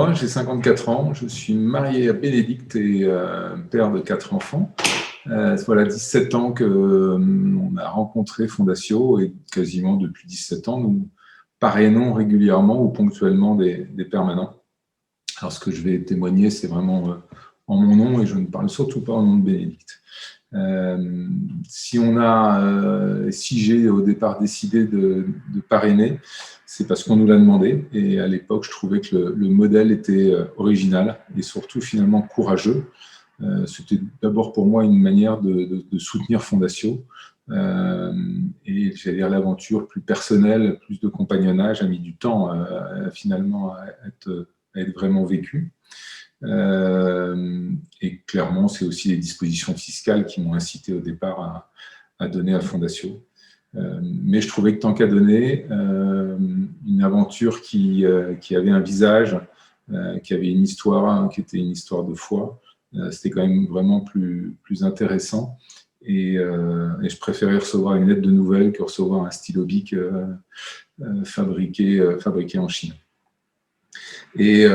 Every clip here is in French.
moi, j'ai 54 ans, je suis marié à Bénédicte et père de 4 enfants. Voilà 17 ans qu'on a rencontré Fondatio et quasiment depuis 17 ans, nous parrainons régulièrement ou ponctuellement des permanents. Alors, ce que je vais témoigner, c'est vraiment en mon nom et je ne parle surtout pas au nom de Bénédicte. Si j'ai au départ décidé de parrainer, c'est parce qu'on nous l'a demandé. Et à l'époque, je trouvais que le modèle était original et surtout finalement courageux. C'était d'abord pour moi une manière de soutenir Fondatio. Et j'allais dire l'aventure plus personnelle, plus de compagnonnage, a mis du temps finalement à être vraiment vécue. Et clairement, c'est aussi les dispositions fiscales qui m'ont incité au départ à donner à Fondatio. Mais je trouvais que tant qu'à donner, une aventure qui avait un visage, qui avait une histoire, qui était une histoire de foi, c'était quand même vraiment plus intéressant. Et je préférais recevoir une lettre de nouvelles que recevoir un stylo bic fabriqué en Chine. Et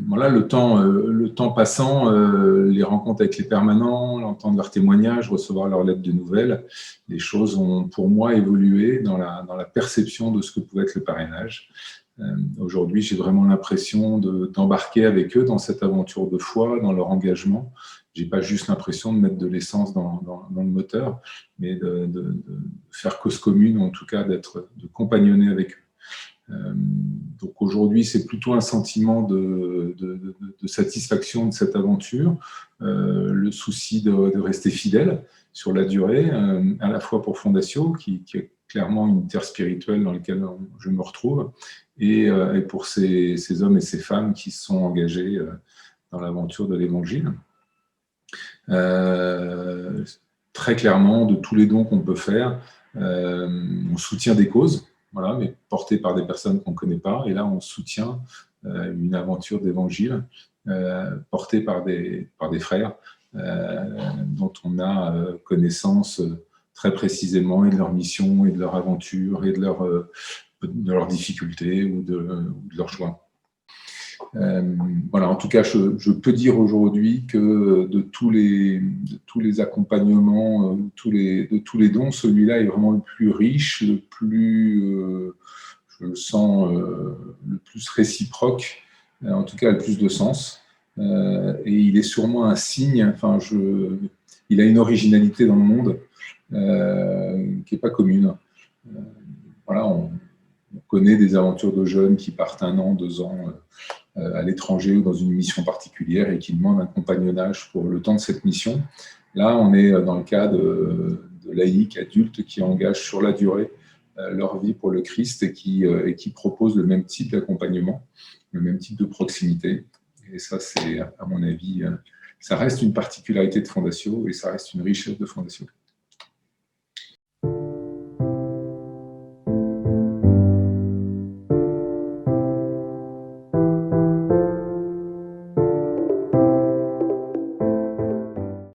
voilà, le temps passant, les rencontres avec les permanents, entendre leurs témoignages, recevoir leurs lettres de nouvelles, les choses ont pour moi évolué dans la perception de ce que pouvait être le parrainage. Aujourd'hui, j'ai vraiment l'impression d'embarquer avec eux dans cette aventure de foi, dans leur engagement. Je n'ai pas juste l'impression de mettre de l'essence dans le moteur, mais de faire cause commune, en tout cas de compagnonner avec eux. Donc aujourd'hui, c'est plutôt un sentiment de satisfaction de cette aventure, le souci de rester fidèle sur la durée, à la fois pour Fondatio, qui est clairement une terre spirituelle dans laquelle je me retrouve, et pour ces hommes et ces femmes qui se sont engagés dans l'aventure de l'Évangile. Très clairement, de tous les dons qu'on peut faire, on soutient des causes, voilà, mais portées par des personnes qu'on ne connaît pas. Et là, on soutient une aventure d'évangile portée par des frères dont on a connaissance très précisément et de leur mission et de leur aventure et de leurs difficultés ou de leurs joies. Voilà, en tout cas, je peux dire aujourd'hui que de tous les accompagnements, de tous les dons, celui-là est vraiment le plus riche, le plus, je le sens, le plus réciproque, en tout cas le plus de sens. Et il est sur moi un signe, enfin, il a une originalité dans le monde qui n'est pas commune. Voilà, on connaît des aventures de jeunes qui partent 1 an, 2 ans à l'étranger ou dans une mission particulière et qui demandent un compagnonnage pour le temps de cette mission. Là, on est dans le cas de laïcs, adultes qui engagent sur la durée leur vie pour le Christ et qui proposent le même type d'accompagnement, le même type de proximité. Et ça, c'est, à mon avis, ça reste une particularité de Fondatio et ça reste une richesse de Fondatio.